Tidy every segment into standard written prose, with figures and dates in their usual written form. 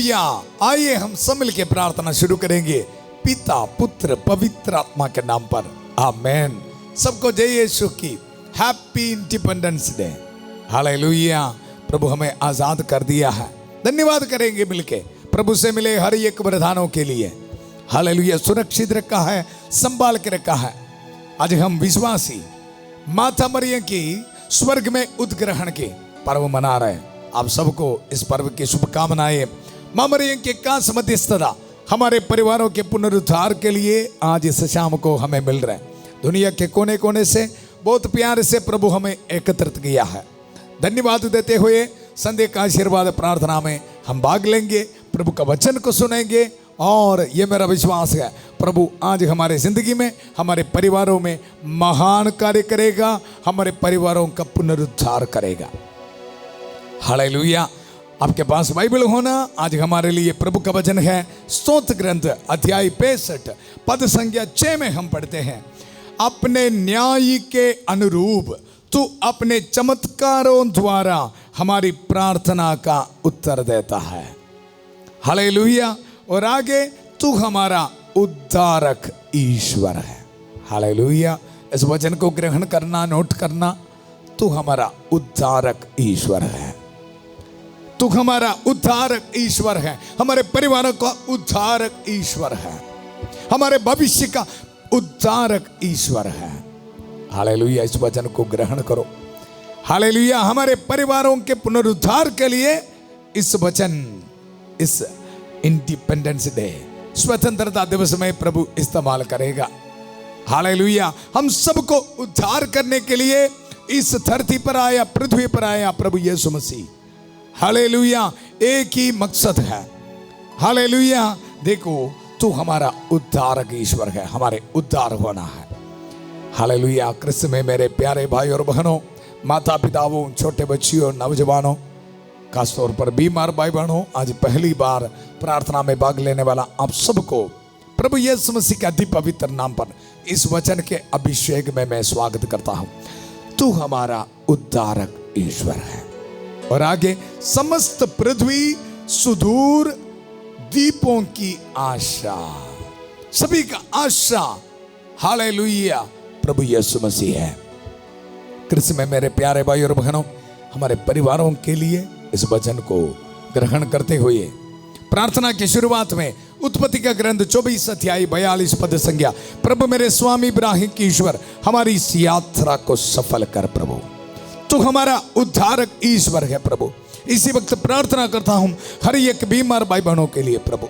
Hallelujah. आइए हम सब मिलकर प्रार्थना शुरू करेंगे पिता पुत्र पवित्र आत्मा के नाम पर, आमेन। सबको जय यीशु की हैप्पी इंडिपेंडेंस डे। हालेलुया। प्रभु हमें आजाद कर दिया है, धन्यवाद करेंगे मिलके। प्रभु से मिले हर एक वरदानों के लिए हालेलुया सुरक्षित रखा है, संभाल के रखा है। आज हम विश्वासी माता मरियम की स्वर्ग में उद्ग्रहण के पर्व मना रहे हैं। आप सबको इस पर्व की शुभकामनाएं। मां मरियम के कांस मध्यस्थता हमारे परिवारों के पुनरुद्धार के लिए आज इस शाम को हमें मिल रहा है। दुनिया के कोने कोने से बहुत प्यार से प्रभु हमें एकत्रित किया है। धन्यवाद देते हुए संध्या का आशीर्वाद प्रार्थना में हम भाग लेंगे, प्रभु का वचन को सुनेंगे और ये मेरा विश्वास है प्रभु आज हमारे जिंदगी में, हमारे परिवारों में महान कार्य करेगा, हमारे परिवारों का पुनरुद्धार करेगा। हालेलुया। आपके पास बाइबल होना, आज हमारे लिए प्रभु का वचन है स्तोत्र ग्रंथ अध्याय 65 पद संख्या 6 में हम पढ़ते हैं, अपने न्याय के अनुरूप तू अपने चमत्कारों द्वारा हमारी प्रार्थना का उत्तर देता है। हालेलुया। और आगे तू हमारा उद्धारक ईश्वर है। हालेलुया। इस वचन को ग्रहण करना, नोट करना। तू हमारा उद्धारक ईश्वर है, तू हमारा उद्धारक ईश्वर है, हमारे परिवारों का उद्धारक ईश्वर है, हमारे भविष्य का उद्धारक ईश्वर है। हालेलुया। इस वचन को ग्रहण करो। हालेलुया। हमारे परिवारों के पुनरुद्धार के लिए इस वचन, इस इंडिपेंडेंस डे स्वतंत्रता दिवस में प्रभु इस्तेमाल करेगा। हालेलुया। हम सबको उद्धार करने के लिए इस धरती पर आया, पृथ्वी पर आया प्रभु यीशु मसीह। हालेलुया। एक ही मकसद है। हालेलुया। देखो तू हमारा उद्धारक ईश्वर है, हमारे उद्धार होना है। हालेलुया। कृष्ण में मेरे प्यारे भाई और बहनों, माता पिताओं, छोटे बच्चियों, नौजवानों, खासतौर पर बीमार भाई बहनों, आज पहली बार प्रार्थना में भाग लेने वाला आप सबको प्रभु यीशु मसीह के अति पवित्र नाम पर इस वचन के अभिषेक में मैं स्वागत करता हूं। तू हमारा उद्धारक ईश्वर है। और आगे समस्त पृथ्वी सुदूर दीपों की आशा, सभी का आशा हालेलुया प्रभु यीशु मसीह है। कृष्ण में मेरे प्यारे भाई और बहनों, हमारे परिवारों के लिए इस वचन को ग्रहण करते हुए प्रार्थना की शुरुआत में उत्पत्ति का ग्रंथ 24 अध्याय 42 पद संख्या, प्रभु मेरे स्वामी इब्राहिम की ईश्वर हमारी इस यात्रा को सफल कर प्रभु, तू हमारा उद्धारक ईश्वर है प्रभु। इसी वक्त प्रार्थना करता हूं हर एक बीमार भाई बहनों के लिए प्रभु,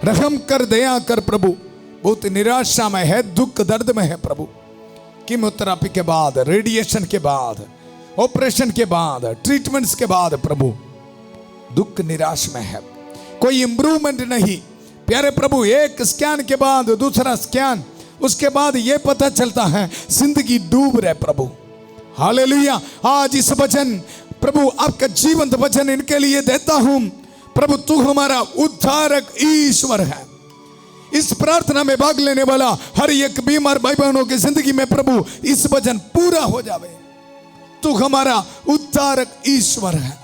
रहम कर, दया कर प्रभु। बहुत निराशा में है, दुख दर्द में है प्रभु। कीमोथेरेपी के बाद, रेडिएशन के बाद, ऑपरेशन के बाद, ट्रीटमेंट्स के बाद प्रभु दुख निराश में है, कोई इंप्रूवमेंट नहीं। प्यारे प्रभु एक स्कैन के बाद दूसरा स्कैन, उसके बाद ये पता चलता है जिंदगी डूब रहे प्रभु। हालेलुया। आज इस वचन प्रभु आपका जीवंत वचन इनके लिए देता हूं प्रभु, तू हमारा उद्धारक ईश्वर है। इस प्रार्थना में भाग लेने वाला हर एक बीमार भाई बहनों की जिंदगी में प्रभु इस वचन पूरा हो जावे। तू हमारा उद्धारक ईश्वर है।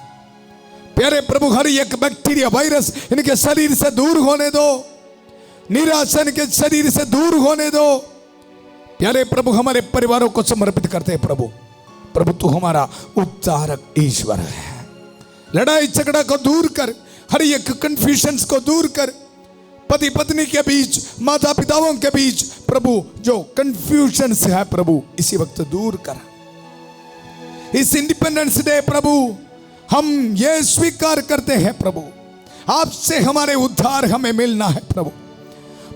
प्यारे प्रभु हर एक बैक्टीरिया, वायरस इनके शरीर से दूर होने दो, निराशा इनके शरीर से दूर होने दो। प्यारे प्रभु हमारे परिवारों को समर्पित करते हैं प्रभु, प्रभु तू हमारा उद्धारक ईश्वर है। लड़ाई झगड़ा को दूर कर, हर एक कंफ्यूजन्स को दूर कर, पति पत्नी के बीच, माता पिताओं के बीच प्रभु जो कंफ्यूजन्स है प्रभु इसी वक्त दूर कर। इस इंडिपेंडेंस डे प्रभु हम ये स्वीकार करते हैं प्रभु, आपसे हमारे उद्धार हमें मिलना है प्रभु।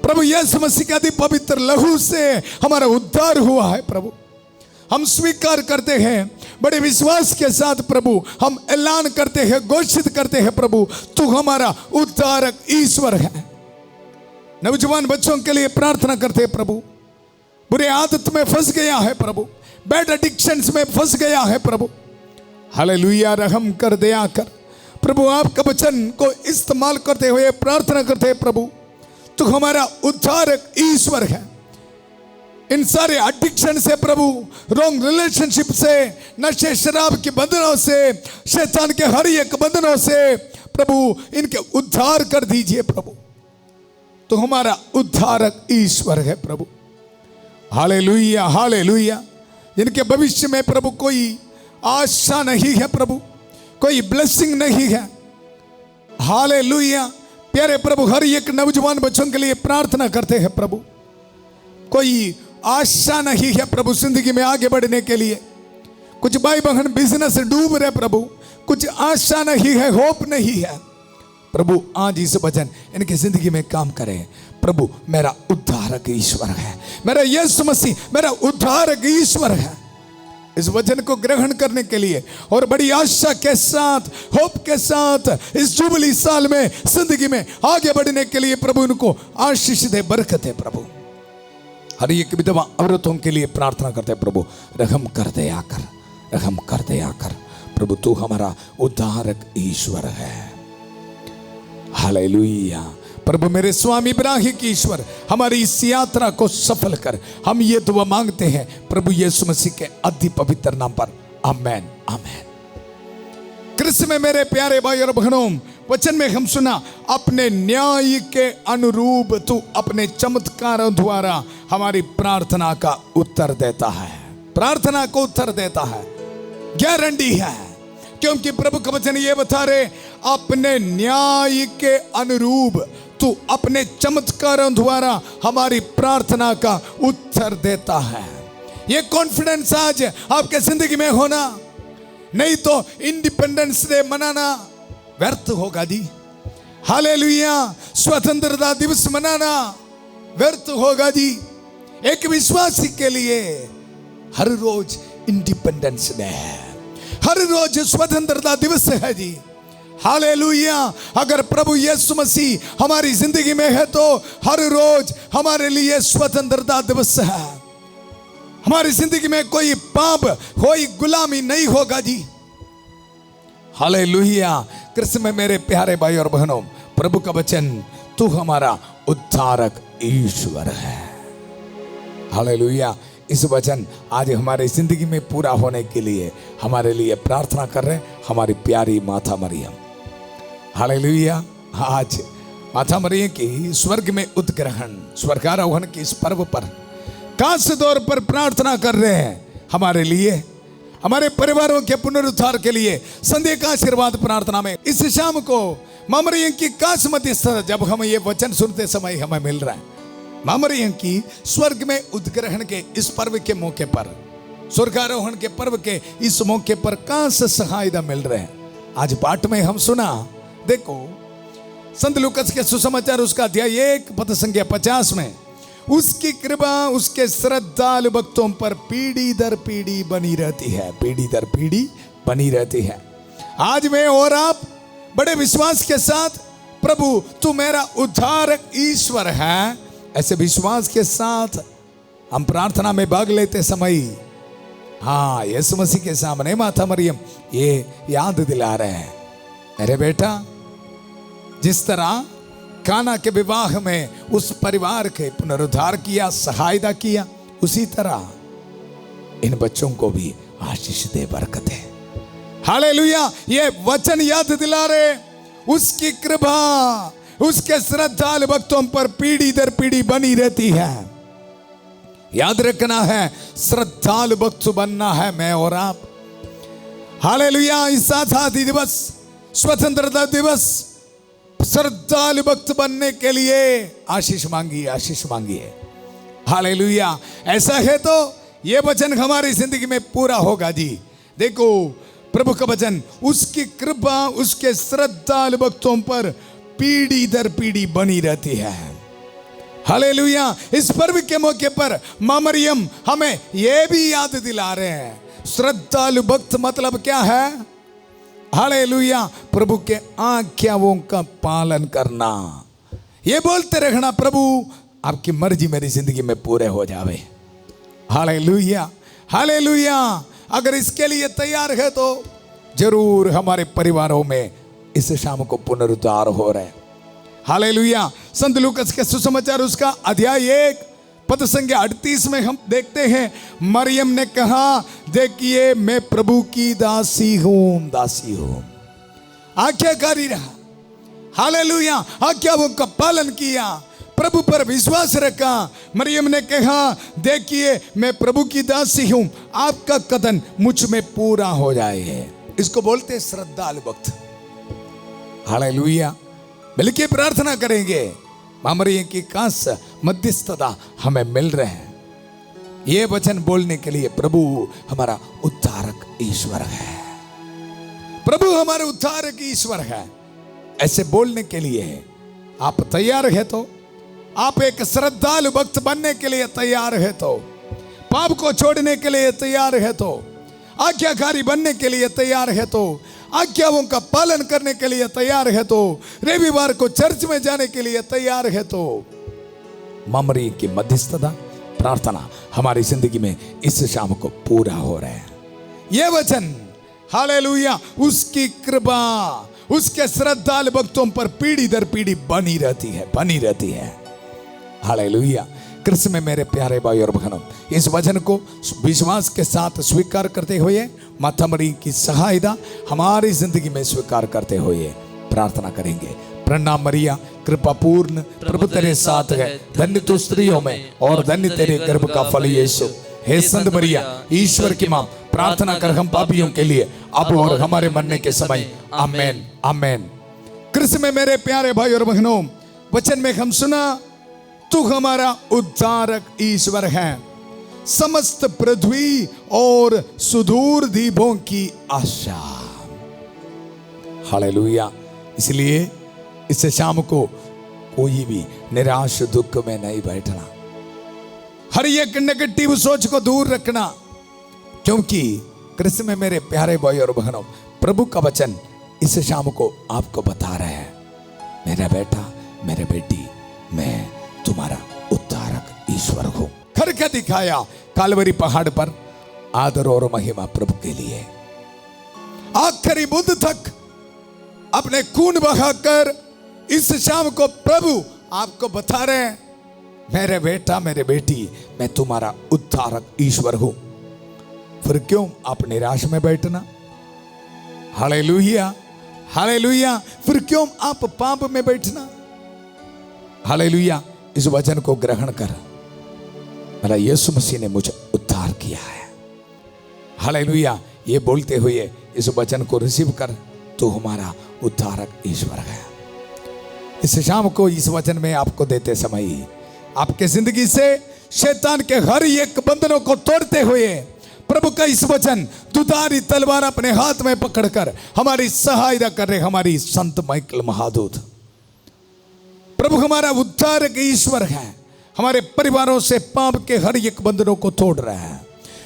प्रभु यीशु मसीह के अति पवित्र लहू से हमारा उद्धार हुआ है प्रभु। हम स्वीकार करते हैं बड़े विश्वास के साथ प्रभु, हम ऐलान करते हैं, घोषित करते हैं प्रभु तू हमारा उद्धारक ईश्वर है। नौजवान बच्चों के लिए प्रार्थना करते हैं प्रभु, बुरे आदत में फंस गया है प्रभु, बैड एडिक्शंस में फंस गया है प्रभु। हालेलुया। रहम कर, दया कर प्रभु। आपका वचन को इस्तेमाल करते हुए प्रार्थना करते हैं प्रभु, तू हमारा उद्धारक ईश्वर है। इन सारे एडिक्शन से प्रभु, रॉन्ग रिलेशनशिप से, नशे शराब के बंधनों से, शैतान के हर एक बंधनों से प्रभु इनके उद्धार कर दीजिए प्रभु। तो हमारा उद्धारक ईश्वर है प्रभु। Hallelujah, hallelujah. जिनके भविष्य में प्रभु कोई आशा नहीं है प्रभु, कोई ब्लेसिंग नहीं है। हालेलुया। प्यारे प्रभु, हर एक नौजवान बच्चों के लिए प्रार्थना करते हैं प्रभु। कोई आशा नहीं है प्रभु जिंदगी में आगे बढ़ने के लिए। कुछ भाई बहन बिजनेस डूब रहे प्रभु, कुछ आशा नहीं है, होप नहीं है प्रभु। आज इस वचन इनकी जिंदगी में काम करें प्रभु। मेरा उद्धारक ईश्वर है, मेरा यीशु मसीह मेरा उद्धारक ईश्वर है। इस वचन को ग्रहण करने के लिए और बड़ी आशा के साथ, होप के साथ इस जुबली साल में जिंदगी में आगे बढ़ने के लिए प्रभु इनको आशीष दे, बरकत है प्रभु। हर एक विधवा औरतों के लिए प्रार्थना करते हैं प्रभु। रहम कर दे आकर, रहम कर दे आकर प्रभु। तू हमारा उद्धारक ईश्वर है। हालेलुया। प्रभु मेरे स्वामी इब्राहिम की ईश्वर, हमारी इस यात्रा को सफल कर। हम ये दुआ मांगते हैं प्रभु यीशु मसीह के अति पवित्र नाम पर। आमेन, आमेन। कृष्ण में मेरे प्यारे भाई और बहनों, वचन में हम सुना, अपने न्याय के अनुरूप तू अपने चमत्कारों द्वारा हमारी प्रार्थना का उत्तर देता है। प्रार्थना को उत्तर देता है, गारंटी है। क्योंकि प्रभु का वचन ये बता रहे, अपने न्याय के अनुरूप तू अपने चमत्कारों द्वारा हमारी प्रार्थना का उत्तर देता है। ये कॉन्फिडेंस आज आपके जिंदगी में होना, नहीं तो इंडिपेंडेंस डे मनाना व्यर्थ होगा जी। हालेलुया। स्वतंत्रता दिवस मनाना व्यर्थ होगा जी। एक विश्वासी के लिए हर रोज इंडिपेंडेंस डे है, हर रोज स्वतंत्रता दिवस है जी। हालेलुया। अगर प्रभु यीशु मसीह हमारी जिंदगी में है तो हर रोज हमारे लिए स्वतंत्रता दिवस है। हमारी जिंदगी में कोई पाप, कोई गुलामी नहीं होगा जी। हालेलुया। कृष्ण में मेरे प्यारे भाई और बहनों, प्रभु का वचन, तू हमारा उद्धारक ईश्वर है। हालेलुया। इस वचन आज हमारे जिंदगी में पूरा होने के लिए हमारे लिए प्रार्थना कर रहे हैं हमारी प्यारी माता मरियम। हालेलुया। आज माता मरियम की स्वर्ग में उत्ग्रहण, स्वर्गारोहण के इस पर्व पर खास तौर पर प्रार्थना कर रहे हैं हमारे लिए, हमारे परिवारों के पुनरुद्धार के लिए। संध्या का आशीर्वाद प्रार्थना में इस शाम को मां मरियम की खास मध्यस्थता जब हम ये वचन सुनते समय हमें मिल रहा है। मां मरियम की स्वर्ग में उत्ग्रहण के इस पर्व के मौके पर, स्वर्गारोहण के पर्व के इस मौके पर खास सहायता मिल रहे हैं। आज पाठ में हम सुना, देखो संत लूकास के सुसमाचार उसका अध्याय 1 पद संख्या 50 में, उसकी कृपा उसके श्रद्धालु भक्तों पर पीढ़ी दर पीढ़ी बनी रहती है, पीढ़ी दर पीढ़ी बनी रहती है। आज मैं और आप बड़े विश्वास के साथ, प्रभु तू मेरा उद्धारक ईश्वर है, ऐसे विश्वास के साथ हम प्रार्थना में भाग लेते समय, हाँ, यीशु मसीह के सामने माता मरियम ये याद दिला रहे हैं, अरे बेटा, जिस तरह काना के विवाह में उस परिवार के पुनरुद्धार किया, सहायता किया, उसी तरह इन बच्चों को भी आशीष दे, बरकत है। हालेलुया। ये वचन याद दिला रहे, उसकी कृपा उसके श्रद्धालु भक्तों पर पीढ़ी दर पीढ़ी बनी रहती है। याद रखना है, श्रद्धालु भक्त बनना है मैं और आप। हालेलुया। इस आजादी दिवस, स्वतंत्रता दिवस, श्रद्धालु भक्त बनने के लिए आशीष मांगिए, आशीष मांगिए। हालेलुया। ऐसा है तो ये वचन हमारी जिंदगी में पूरा होगा जी। देखो प्रभु का वचन, उसकी कृपा उसके श्रद्धालु भक्तों पर पीढ़ी दर पीढ़ी बनी रहती है। हालेलुया। इस पर्व के मौके पर मां मरियम हमें यह भी याद दिला रहे हैं, श्रद्धालु भक्त मतलब क्या है? हालेलुया। प्रभु के आज्ञाओं का पालन करना, ये बोलते रहना, प्रभु आपकी मर्जी मेरी जिंदगी में पूरे हो जावे। Hallelujah, hallelujah. अगर इसके लिए तैयार है तो जरूर हमारे परिवारों में इस शाम को पुनरुद्धार हो रहे हैं। हालेलुया। संत लूकास के सुसमाचार उसका अध्याय 1 पद संख्या 38 में हम देखते हैं, मरियम ने कहा, देखिए मैं प्रभु की दासी हूं, दासी हूं। आज्ञाकारी रहा, हालेलुया, आज्ञाओं का पालन किया, प्रभु पर विश्वास रखा। मरियम ने कहा, देखिए मैं प्रभु की दासी हूं, आपका कथन मुझ में पूरा हो जाए। इसको बोलते हैं श्रद्धालु भक्त। हालेलुया, मिलके प्रार्थना करेंगे। मरियम की खास मध्यस्थता हमें मिल रहे हैं। ये वचन बोलने के लिए प्रभु हमारा उद्धारक ईश्वर है, प्रभु हमारा उद्धारक ईश्वर है। ऐसे बोलने के लिए आप तैयार है तो, आप एक श्रद्धालु भक्त बनने के लिए तैयार है तो, पाप को छोड़ने के लिए तैयार है तो, आज्ञाकारी बनने के लिए तैयार है तो, आज्ञाओं का पालन करने के लिए तैयार है तो, रविवार को चर्च में जाने के लिए तैयार है तो, मरियम की मध्यस्थता प्रार्थना हमारी जिंदगी में इस शाम को पूरा हो रहा है। यह वचन हालेलुया, उसकी कृपा उसके श्रद्धालु भक्तों पर पीढ़ी दर पीढ़ी बनी रहती है, बनी रहती है। हालेलुया। कृष्ण में मेरे प्यारे भाई और बहनों, इस वचन को विश्वास के साथ स्वीकार करते हुए, माता मरियम की सहायता हमारी जिंदगी में स्वीकार करते हुए प्रार्थना करेंगे। प्रणाम मरिया, कृपा पूर्ण, प्रभु तेरे साथ है, धन्य तू स्त्रियों में और धन्य तेरे गर्भ का फल यीशु। हे संत मरिया, ईश्वर की मां, प्रार्थना कर हम पापियों के लिए, अब और हमारे मरने के समय। आमेन, आमेन। कृष्ण में मेरे प्यारे भाई और बहनों, वचन में हम सुना, तू हमारा उद्धारक ईश्वर है, समस्त पृथ्वी और सुदूर द्वीपों की आशा। हालेलुया। इसलिए इस शाम को कोई भी निराश दुख में नहीं बैठना, हर एक नेगेटिव सोच को दूर रखना, क्योंकि कृष्ण में मेरे प्यारे भाई और बहनों, प्रभु का वचन इस शाम को आपको बता रहे हैं, मेरा बेटा, मेरे बेटी, मैं तुम्हारा उद्धारक ईश्वर हूं। करके दिखाया कालवरी पहाड़ पर आदर और महिमा प्रभु के लिए। आखिरी बुद्ध तक अपने खून बहाकर इस शाम को प्रभु आपको बता रहे हैं, मेरे बेटा, मेरे बेटी, मैं तुम्हारा उद्धारक ईश्वर हूं। फिर क्यों आप निराश में बैठना? Hallelujah, hallelujah. फिर क्यों आप पाप में बैठना? हालेलुया। इस वचन को ग्रहण कर, मेरा यीशु मसीह ने मुझे उद्धार किया है। हालेलुया। ये बोलते हुए इस वचन को रिसीव कर, तो हमारा उद्धारक ईश्वर है। इस शाम को इस वचन में आपको देते समय आपके जिंदगी से शैतान के हर एक बंधनों को तोड़ते हुए, प्रभु का इस वचन दुधारी तलवार अपने हाथ में पकड़कर हमारी सहायता कर रहे हमारी संत माइकल महादूत। प्रभु हमारा उद्धारक ईश्वर है, हमारे परिवारों से पाप के हर एक बंधनों को तोड़ रहा है।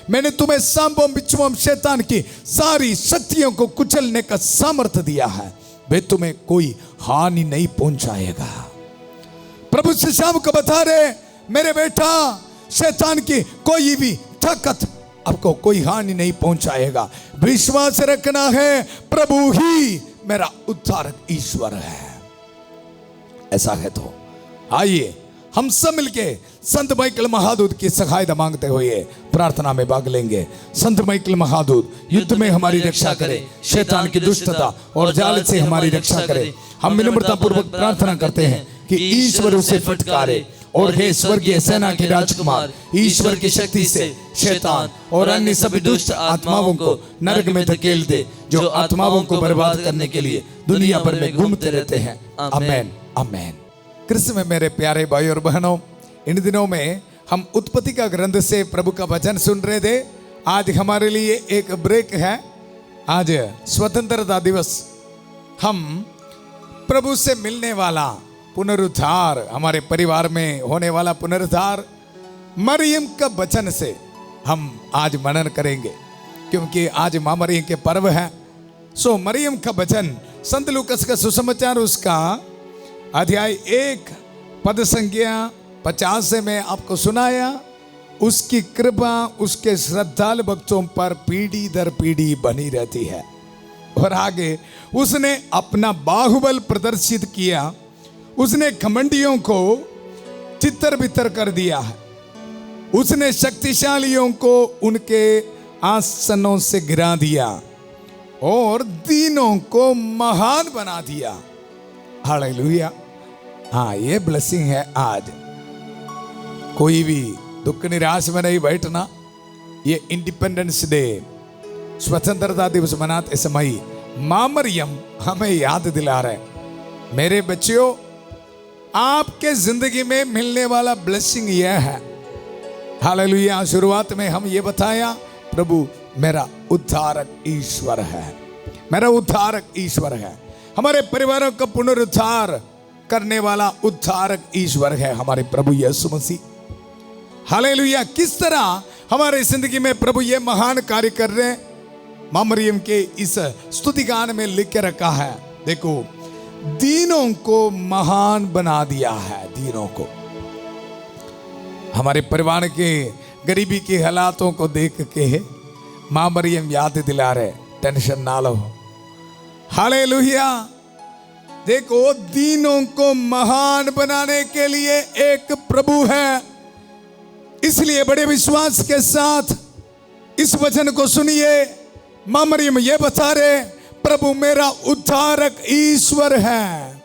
मैंने तुम्हें सांपों बिच्छुओं शैतान की सारी शक्तियों को कुचलने का सामर्थ्य दिया है, वे तुम्हें कोई हानि नहीं पहुंचाएगा। प्रभु से शाम को बता रहे, मेरे बेटा, शैतान की कोई भी ताकत आपको कोई हानि नहीं पहुंचाएगा। विश्वास रखना है, प्रभु ही मेरा उद्धारक ईश्वर है। ऐसा है तो आइए हम सब मिलके संत माइकल महादूत की सहायता मांगते हुए प्रार्थना में भाग लेंगे। संत माइकल महादूत युद्ध में हमारी रक्षा करे, शैतान की दुष्टता और जाल से हमारी रक्षा करे। हम विनम्रता पूर्वक प्रार्थना करते हैं कि ईश्वर उसे फटकारे, और हे स्वर्गीय सेना के राजकुमार, ईश्वर की शक्ति से शैतान और अन्य सभी दुष्ट आत्माओं को नरक में धकेल दे, जो आत्माओं को बर्बाद करने के लिए दुनिया भर में घूमते रहते हैं। आमेन, आमेन। कृष्ण में मेरे प्यारे भाई और बहनों, इन दिनों में हम उत्पत्ति का ग्रंथ से प्रभु का वचन सुन रहे थे। आज हमारे लिए एक ब्रेक है, आज स्वतंत्रता दिवस। हम प्रभु से मिलने वाला पुनरुद्धार, हमारे परिवार में होने वाला पुनरुद्धार, मरियम का वचन से हम आज मनन करेंगे, क्योंकि आज मां मरियम के पर्व है। सो मरियम का वचन संत लूकास का सुसमाचार, उसका अध्याय 1 पद संख्या 50 से मैं आपको सुनाया। उसकी कृपा उसके श्रद्धालु भक्तों पर पीढ़ी दर पीढ़ी बनी रहती है। और आगे उसने अपना बाहुबल प्रदर्शित किया, उसने घमंडियों को तितर बितर कर दिया है, उसने शक्तिशालियों को उनके आसनों से गिरा दिया और दीनों को महान बना दिया। हालेलुया। हाँ, ये ब्लेसिंग है। आज कोई भी दुख निराश में नहीं बैठना। ये इंडिपेंडेंस डे, स्वतंत्रता दिवस मनाते समय मां मरियम हमें याद दिला रहे, मेरे बच्चों, आपके जिंदगी में मिलने वाला ब्लेसिंग यह है। हालेलुया। शुरुआत में हम ये बताया, प्रभु मेरा उद्धारक ईश्वर है, मेरा उद्धारक ईश्वर है। हमारे परिवारों का पुनरुद्धार करने वाला उद्धारक ईश्वर है हमारे प्रभु यीशु मसीह। हालेलुया। किस तरह हमारे जिंदगी में प्रभु ये महान कार्य कर रहे हैं, मां मरियम के इस स्तुति गान में लिख के रखा है। देखो, दीनों को महान बना दिया है। दीनों को, हमारे परिवार के गरीबी के हालातों को देख के मां मरियम याद दिला रहे, टेंशन ना लो। हालेलुया। देखो, दीनों को महान बनाने के लिए एक प्रभु है। इसलिए बड़े विश्वास के साथ इस वचन को सुनिए। मां मरियम ये बता रहे, प्रभु मेरा उद्धारक ईश्वर है।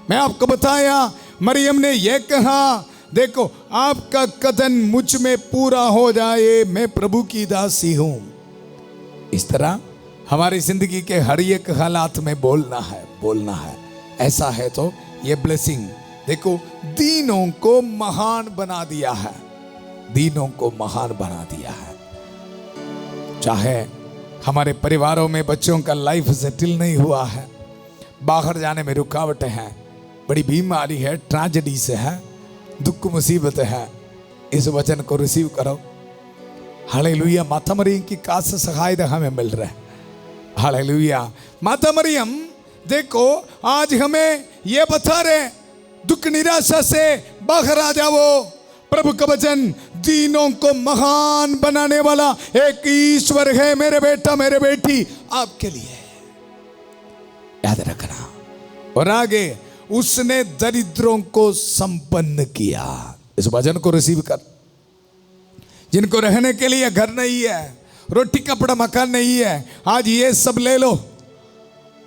मैं आपको बताया, मरियम ने यह कहा, देखो आपका कथन मुझ में पूरा हो जाए, मैं प्रभु की दासी हूं। इस तरह हमारी जिंदगी के हर एक हालात में बोलना है, बोलना है। ऐसा है तो ये ब्लेसिंग, देखो, दीनों को महान बना दिया है, दीनों को महान बना दिया है। चाहे हमारे परिवारों में बच्चों का लाइफ सेटल नहीं हुआ है, बाहर जाने में रुकावटें हैं, बड़ी बीमारी है, ट्रेजेडी से है, दुख मुसीबत है, इस वचन को रिसीव करो। हालेलुया। माता मरियम की खास सहायता हमें मिल रहा है। हालेलुया। माता मरियम देखो आज हमें यह बता रहे, दुख निराशा से बाहर आ जाओ। प्रभु का वचन दीनों को महान बनाने वाला एक ईश्वर है। मेरे बेटा, मेरे बेटी, आपके लिए याद रखना। और आगे, उसने दरिद्रों को संपन्न किया। इस वचन को रिसीव कर। जिनको रहने के लिए घर नहीं है, रोटी कपड़ा मकान नहीं है, आज ये सब ले लो।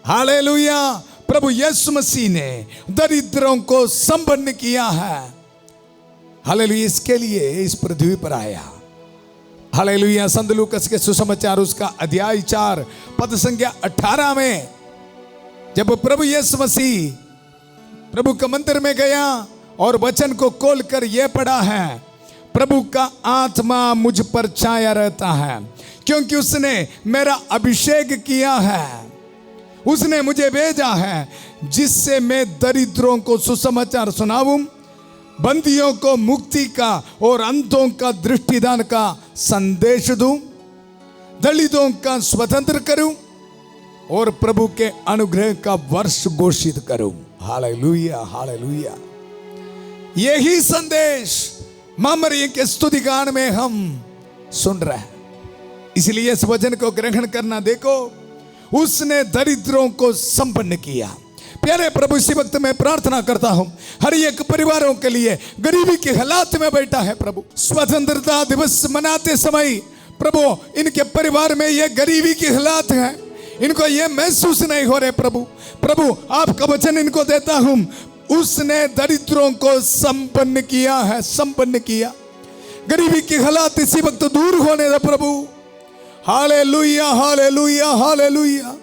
हालेलुया। प्रभु यीशु मसीह ने दरिद्रों को संपन्न किया है। हालेलुया। इसके लिए इस पृथ्वी पर आया। हालेलुया। संत लूकास के सुसमाचार उसका अध्याय 4 पद संख्या 18 में जब प्रभु यीशु मसीह प्रभु के मंदिर में गया और वचन को खोलकर यह पढ़ा है, प्रभु का आत्मा मुझ पर छाया रहता है, क्योंकि उसने मेरा अभिषेक किया है, उसने मुझे भेजा है जिससे मैं दरिद्रों को सुसमाचार सुनाऊं, बंदियों को मुक्ति का और अंधों का दृष्टिदान का संदेश दूं, दलितों का स्वतंत्र करूं और प्रभु के अनुग्रह का वर्ष घोषित करूं। Hallelujah, hallelujah. यही संदेश मां मरियम के स्तुति गान में हम सुन रहे हैं। इसलिए इस वचन को ग्रहण करना। देखो, उसने दरिद्रों को संपन्न किया। प्यारे प्रभु, इसी वक्त मैं प्रार्थना करता हूं हर एक परिवारों के लिए गरीबी के हालात में बैठा है प्रभु, स्वतंत्रता दिवस मनाते समय प्रभु इनके परिवार में ये गरीबी के हालात हैं, इनको ये महसूस नहीं हो रहे प्रभु। प्रभु आपका वचन इनको देता हूं, उसने दरिद्रों को संपन्न किया है, संपन्न किया। गरीबी के हालात इसी वक्त दूर होने दे प्रभु। Hallelujah, hallelujah, hallelujah,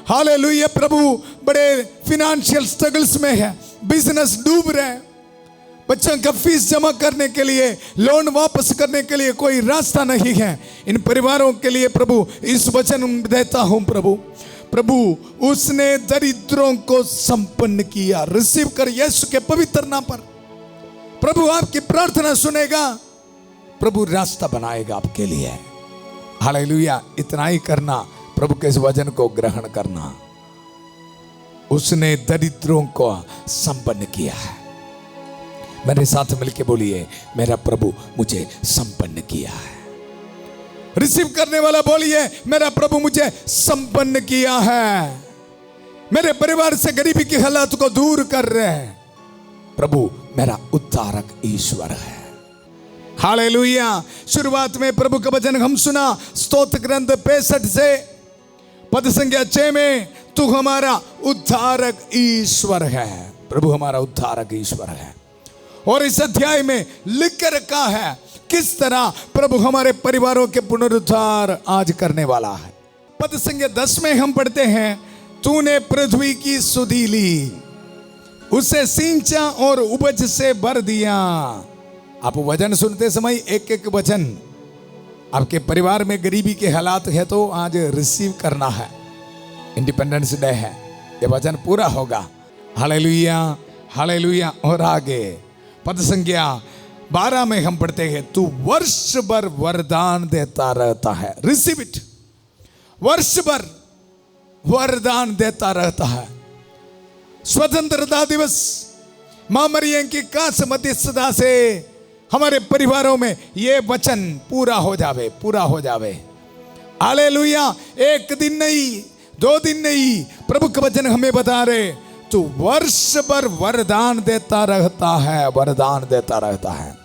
hallelujah. प्रभु बड़े फिनेंशियल स्ट्रगल्स में है, बिजनेस डूब रहे हैं, बच्चों का फीस जमा करने के लिए, लोन वापस करने के लिए कोई रास्ता नहीं है। इन परिवारों के लिए प्रभु इस वचन देता हूं प्रभु। प्रभु उसने दरिद्रों को संपन्न किया। रिसीव कर यीशु के पवित्र नाम पर। प्रभु आपकी प्रार्थना सुनेगा, प्रभु रास्ता बनाएगा आपके लिए। हालेलुया। इतना ही करना, प्रभु के इस वचन को ग्रहण करना। उसने दरिद्रों को संपन्न किया है। मेरे साथ मिलके बोलिए, मेरा प्रभु मुझे संपन्न किया है। रिसीव करने वाला बोलिए, मेरा प्रभु मुझे संपन्न किया है। मेरे परिवार से गरीबी की हालात को दूर कर रहे हैं। प्रभु मेरा उद्धारक ईश्वर है। हालेलुया। शुरुआत में प्रभु का वचन हम सुना, स्तोत्र ग्रंथ 65 से पद संख्या 6 में, तू हमारा उद्धारक ईश्वर है। प्रभु हमारा उद्धारक ईश्वर है। और इस अध्याय में लिख कर रखा है किस तरह प्रभु हमारे परिवारों के पुनरुद्धार आज करने वाला है। पद संख्या 10 में हम पढ़ते हैं, तूने पृथ्वी की सुधि ली, उसे सींचा और उपज से भर दिया। आप वचन सुनते समय एक एक वचन, आपके परिवार में गरीबी के हालात है तो आज रिसीव करना है। इंडिपेंडेंस डे है, ये वचन पूरा होगा। Hallelujah, hallelujah. और आगे पद संख्या 12 में हम पढ़ते हैं, तू वर्ष भर वरदान देता रहता है। Receive it. वर्ष भर वरदान देता रहता है। स्वतंत्रता दिवस मां मरियम की कास मध्यस्थता से हमारे परिवारों में ये वचन पूरा हो जावे, पूरा हो जावे। हालेलुया। एक दिन नहीं, 2 दिन नहीं, प्रभु का वचन हमें बता रहे, तू वर्ष भर वरदान देता रहता है, वरदान देता रहता है।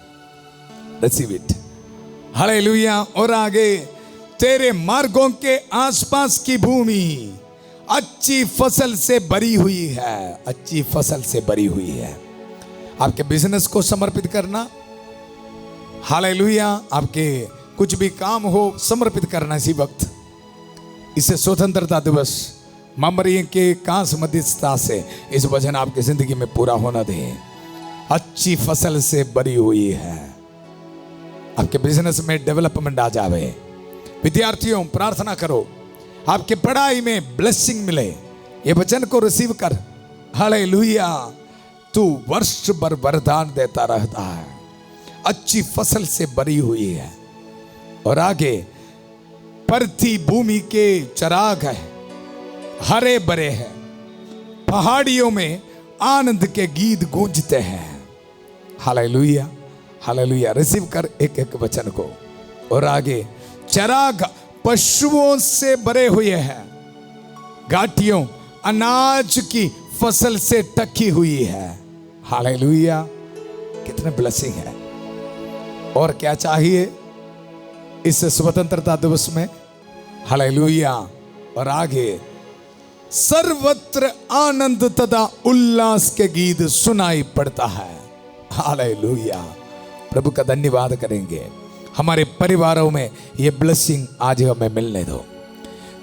Receive it. हालेलुया। और आगे, तेरे मार्गों के आसपास की भूमि अच्छी फसल से भरी हुई है, अच्छी फसल से भरी हुई है। आपके बिजनेस को समर्पित करना, हालेलुया, आपके कुछ भी काम हो समर्पित करना इसी वक्त। इसे स्वतंत्रता दिवस मां मरियम के कांस मध्यस्थता से इस वचन आपकी जिंदगी में पूरा होना दे। अच्छी फसल से भरी हुई है। आपके बिजनेस में डेवलपमेंट आ जावे। विद्यार्थियों प्रार्थना करो, आपके पढ़ाई में ब्लेसिंग मिले। ये वचन को रिसीव कर। हालेलुया। तू वर्ष भर वरदान देता रहता है, अच्छी फसल से भरी हुई है। और आगे, परती भूमि के चराग है, हरे भरे हैं, पहाड़ियों में आनंद के गीत गूंजते हैं। Hallelujah, hallelujah. रिसीव कर एक एक वचन को। और आगे, चराग पशुओं से भरे हुए हैं, घाटियों अनाज की फसल से टकी हुई है। हालेलुया। कितने ब्लेसिंग है। और क्या चाहिए इस स्वतंत्रता दिवस में? हालेलुया। और आगे, सर्वत्र आनंद तथा उल्लास के गीत सुनाई पड़ता है। हालेलुया। प्रभु का धन्यवाद करेंगे। हमारे परिवारों में ये ब्लेसिंग आज हमें मिलने दो।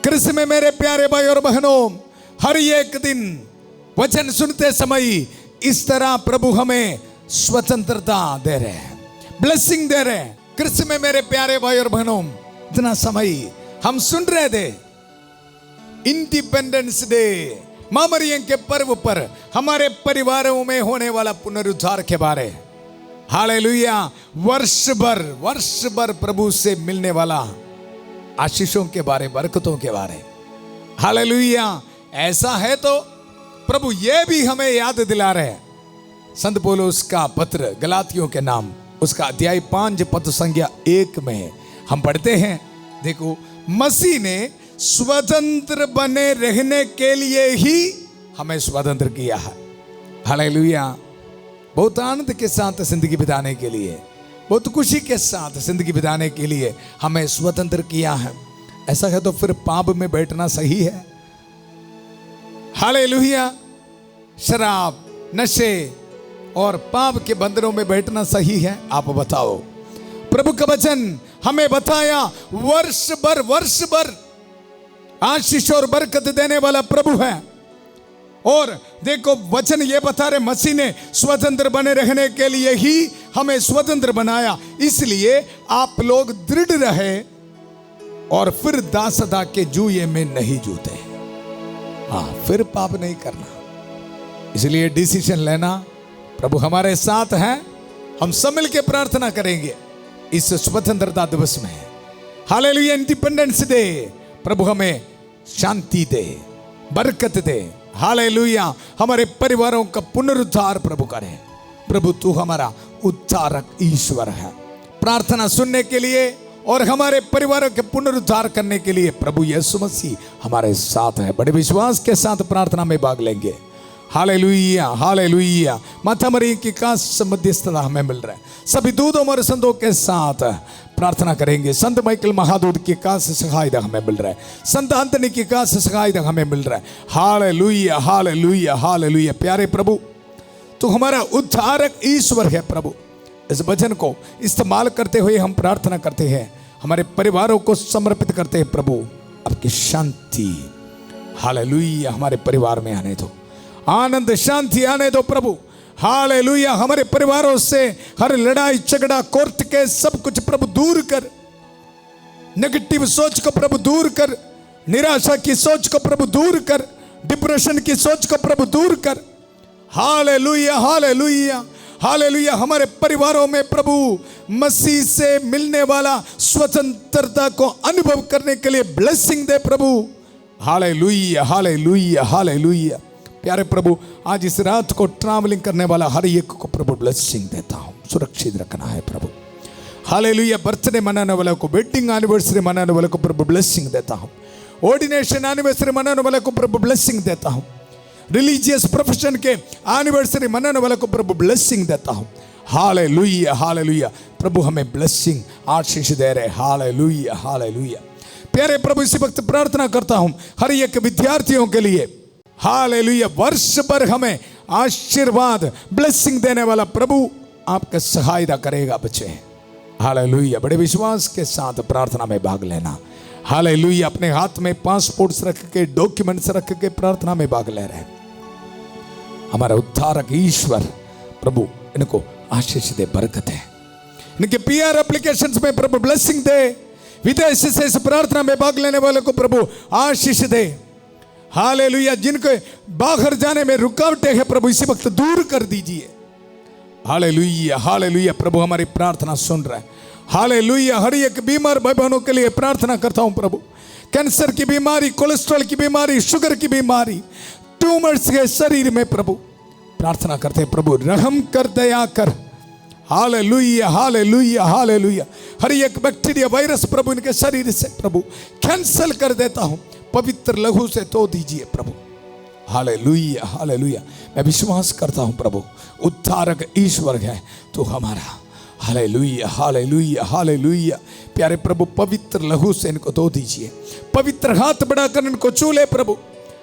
कृष्ण में मेरे प्यारे भाई और बहनों, हर एक दिन वचन सुनते समय इस तरह प्रभु हमें स्वतंत्रता दे रहे हैं, ब्लेसिंग दे रहे हैं। कृष्ण में मेरे प्यारे भाई और बहनों, इतना समय हम सुन रहे थे इंडिपेंडेंस डे, मां मरियम के पर्व पर हमारे परिवारों में होने वाला पुनरुद्धार के बारे। हालेलुया। वर्ष भर प्रभु से मिलने वाला आशीषों के बारे, बरकतों के बारे। हालेलुया। ऐसा है तो प्रभु ये भी हमें याद दिला रहे हैं। संत पौलुस का पत्र गलातियों के नाम, उसका अध्याय 5 पद संख्या 1 में हम पढ़ते हैं, देखो, मसीह ने स्वतंत्र बने रहने के लिए ही हमें स्वतंत्र किया है। हालेलुया। बहुत आनंद के साथ जिंदगी बिताने के लिए, बहुत खुशी के साथ जिंदगी बिताने के लिए हमें स्वतंत्र किया है। ऐसा है तो फिर पाप में बैठना सही है? हालेलुया। शराब, नशे और पाप के बंधनों में बैठना सही है? आप बताओ। प्रभु का वचन हमें बताया, वर्ष भर आशीष और बरकत देने वाला प्रभु है। और देखो, वचन ये बता रहे, मसीह ने स्वतंत्र बने रहने के लिए ही हमें स्वतंत्र बनाया। इसलिए आप लोग दृढ़ रहे और फिर दासता के जुए में नहीं जूते। हाँ, फिर पाप नहीं करना। इसलिए डिसीजन लेना। प्रभु हमारे साथ हैं। हम सब मिलकर प्रार्थना करेंगे इस स्वतंत्रता दिवस में। हालेलुया। इंडिपेंडेंस डे, प्रभु हमें शांति दे, बरकत दे। हालेलुया। हमारे परिवारों का पुनरुद्धार प्रभु करे। प्रभु तू हमारा उद्धारक ईश्वर है। प्रार्थना सुनने के लिए और हमारे परिवारों के पुनरुद्धार करने के लिए प्रभु यीशु मसीह हमारे साथ है। बड़े विश्वास के साथ प्रार्थना में भाग लेंगे। Hallelujah hallelujah. माता मरी की खास मध्यस्थता हमें मिल रहा है। सभी दूतों और संतों के साथ प्रार्थना करेंगे। संत माइकल महादूत की खास सहायता हमें मिल रहा है। संत अंतनी की खास सहायता हमें मिल रहा है। Hallelujah hallelujah hallelujah. प्यारे प्रभु, तो हमारा उद्धारक ईश्वर है प्रभु। इस वचन को इस्तेमाल करते हुए हम प्रार्थना करते हैं, हमारे परिवारों को समर्पित करते हैं प्रभु। आपकी शांति हालेलुया हमारे परिवार में आने दो, आनंद शांति आने दो प्रभु। हालेलुया। हमारे परिवारों से हर लड़ाई झगड़ा कोर्ट के सब कुछ प्रभु दूर कर, नेगेटिव सोच को प्रभु दूर कर, निराशा की सोच को प्रभु दूर कर, डिप्रेशन की सोच को प्रभु दूर कर। Hallelujah hallelujah hallelujah. हमारे परिवारों में प्रभु मसीह से मिलने वाला स्वतंत्रता को अनुभव करने के लिए ब्लेसिंग दे प्रभु। Hallelujah hallelujah hallelujah. प्यारे प्रभु, आज इस रात को ट्रैवलिंग करने वाला हर एक को प्रभु ब्लेसिंग देता हूँ, सुरक्षित रखना है प्रभु। हालेलुया। बर्थडे मनाने वाले को, वेडिंग एनिवर्सरी मनाने वाले को प्रभु ब्लेसिंग देता हूँ। ऑर्डिनेशन एनिवर्सरी मनाने वाले को प्रभु ब्लेसिंग देता हूँ। रिलीजियस प्रोफेशन के एनिवर्सरी मनाने वाले को प्रभु ब्लेसिंग देता हूँ। Hallelujah hallelujah. प्रभु हमें ब्लेसिंग आशीष दे रहे। Hallelujah hallelujah. प्यारे प्रभु, इसी वक्त प्रार्थना करता हूँ हर एक विद्यार्थियों के लिए। हालेलुया। वर्ष भर हमें आशीर्वाद ब्लेसिंग देने वाला प्रभु आपका सहायता करेगा बच्चे। हालेलुया। बड़े विश्वास के साथ प्रार्थना में भाग लेना। हालेलुया। अपने हाथ में पासपोर्ट्स रख के, डॉक्यूमेंट्स रख के प्रार्थना में भाग ले रहे हैं। हमारा उद्धारक ईश्वर प्रभु इनको आशीष दे, बरकत है। इनके पीआर एप्लीकेशंस में प्रभु ब्लेसिंग दे। विदेश से इस प्रार्थना में भाग लेने वाले को प्रभु आशीष दे। हालेलुया। जिनके बाहर जाने में रुकावटें हैं प्रभु इसी वक्त दूर कर दीजिए। Hallelujah hallelujah. प्रभु हमारी प्रार्थना सुन रहा है। हालेलुया। हर एक बीमार भाई बहनों के लिए प्रार्थना करता हूं प्रभु। कैंसर की बीमारी, कोलेस्ट्रॉल की बीमारी, शुगर की बीमारी, ट्यूमर्स के शरीर में प्रभु प्रार्थना करते हैं प्रभु रहम कर, दया कर। Hallelujah hallelujah hallelujah. हर एक बैक्टीरिया वायरस प्रभु इनके शरीर से प्रभु कैंसल कर देता हूं। पवित्र लहू से धो दीजिए प्रभु। Hallelujah hallelujah. मैं विश्वास करता हूं प्रभु उद्धारक ईश्वर है तो हमारा। Hallelujah hallelujah hallelujah. प्यारे प्रभु, पवित्र लहू से इनको धो दीजिए। पवित्र हाथ बढ़ाकर इनको छू ले प्रभु।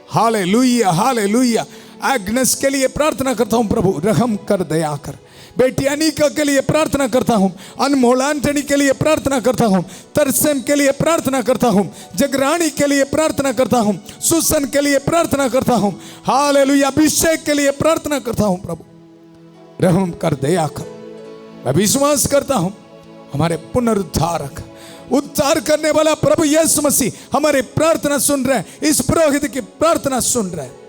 Hallelujah hallelujah. एग्नेस के लिए प्रार्थना करता हूं प्रभु रहम कर, दया कर। बेटी अनिका के लिए प्रार्थना करता हूं। अनमोल एंटनी के लिए प्रार्थना करता हूं। तरसेम के लिए प्रार्थना करता हूं। जगरानी के लिए प्रार्थना करता हूं। सुसन के लिए प्रार्थना करता हूं। हालेलुया। अभिषेक के लिए प्रार्थना करता हूं प्रभु रहम कर, दया कर। मैं विश्वास करता हूं हमारे पुनरुद्धारक, उद्धार करने वाला प्रभु यीशु मसीह हमारी प्रार्थना सुन रहे हैं। इस पुरोहित की प्रार्थना सुन रहे हैं।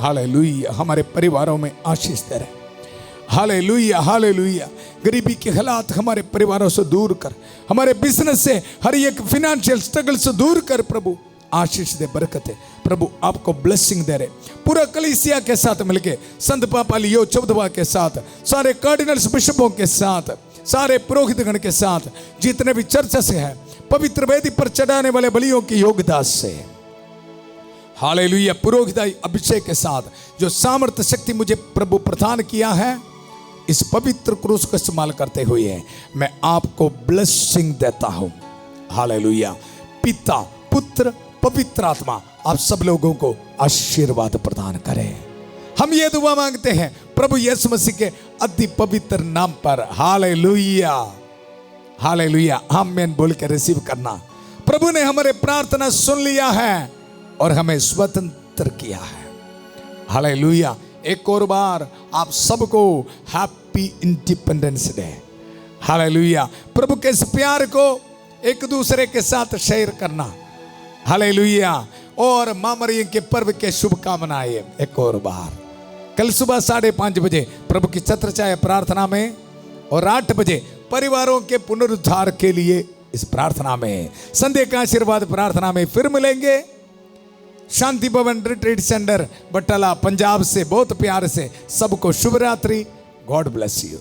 हालेलुया। हमारे परिवारों में आशीष दे रहे। Hallelujah hallelujah. गरीबी के हालात हमारे परिवारों से दूर कर, हमारे बिजनेस से हर एक फाइनेंशियल स्ट्रगल से दूर कर प्रभु आशीष दे, बरकत है प्रभु। आपको ब्लेसिंग दे रहे। पूरा कलीसिया के साथ मिलके, संत पापा लियो चौदवा के साथ, सारे कार्डिनल्स बिशपों के साथ, सारे पुरोहितगण के साथ, जितने भी चर्चा से है, पवित्र वेदी पर चढ़ाने वाले बलियों की योगदान से, हालेलुया, पुरोहिताई अभिषेक के साथ जो सामर्थ्य शक्ति मुझे प्रभु प्रदान किया है, इस पवित्र क्रूस को इस्तेमाल करते हुए मैं आपको ब्लेसिंग देता हूं। हालेलुया। पिता, पुत्र, पवित्र आत्मा आप सब लोगों को आशीर्वाद प्रदान करें। हम ये दुआ मांगते हैं प्रभु यीशु मसीह के अति पवित्र नाम पर। Hallelujah hallelujah. आमीन बोल के रिसीव करना। प्रभु ने हमारे प्रार्थना सुन लिया है और हमें स्वतंत्र किया है। हालेलुया। एक और बार आप सबको हैप्पी इंडिपेंडेंस डे। हालेलुया। प्रभु के इस प्यार को एक दूसरे के साथ शेयर करना। हालेलुया। और मां मरियम के पर्व के शुभकामनाएं एक और बार। कल सुबह 5:30 बजे प्रभु की छत्रछाया प्रार्थना में और 8 बजे परिवारों के पुनरुद्धार के लिए इस प्रार्थना में, संध्या का आशीर्वाद प्रार्थना में फिर मिलेंगे। शांति भवन रिट्रीट सेंटर बटाला पंजाब से बहुत प्यार से सबको शुभ रात्रि। God bless you.